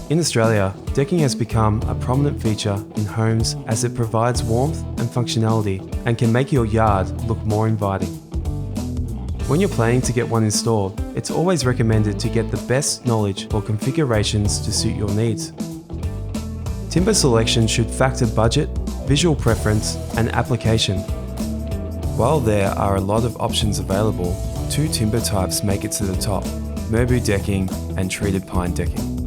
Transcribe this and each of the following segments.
In Australia, decking has become a prominent feature in homes as it provides warmth and functionality and can make your yard look more inviting. When you're planning to get one installed, it's always recommended to get the best knowledge or configurations to suit your needs. Timber selection should factor budget, visual preference, and application. While there are a lot of options available, two timber types make it to the top: Merbau decking and treated pine decking.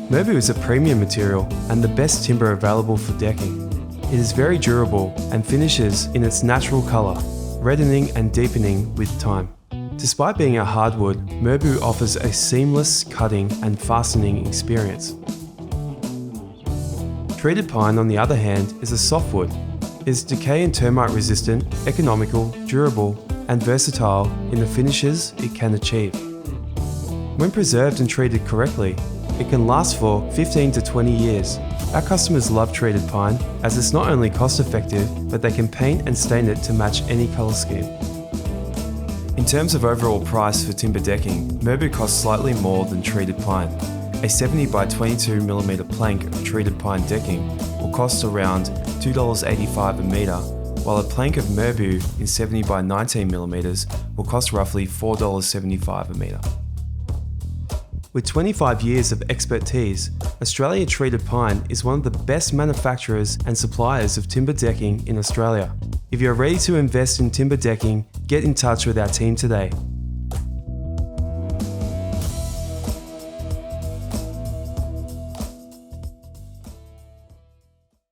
Merbau is a premium material and the best timber available for decking. It is very durable and finishes in its natural colour, reddening and deepening with time. Despite being a hardwood, Merbau offers a seamless cutting and fastening experience. Treated pine, on the other hand, is a softwood. It is decay and termite resistant, economical, durable, and versatile in the finishes it can achieve. When preserved and treated correctly, it can last for 15 to 20 years. Our customers love treated pine as it's not only cost effective, but they can paint and stain it to match any colour scheme. In terms of overall price for timber decking, Merbau costs slightly more than treated pine. A 70 by 22mm plank of treated pine decking will cost around $2.85 a metre, while a plank of Merbau in 70 by 19mm will cost roughly $4.75 a metre. With 25 years of expertise, Australia Treated Pine is one of the best manufacturers and suppliers of timber decking in Australia. If you're ready to invest in timber decking, get in touch with our team today.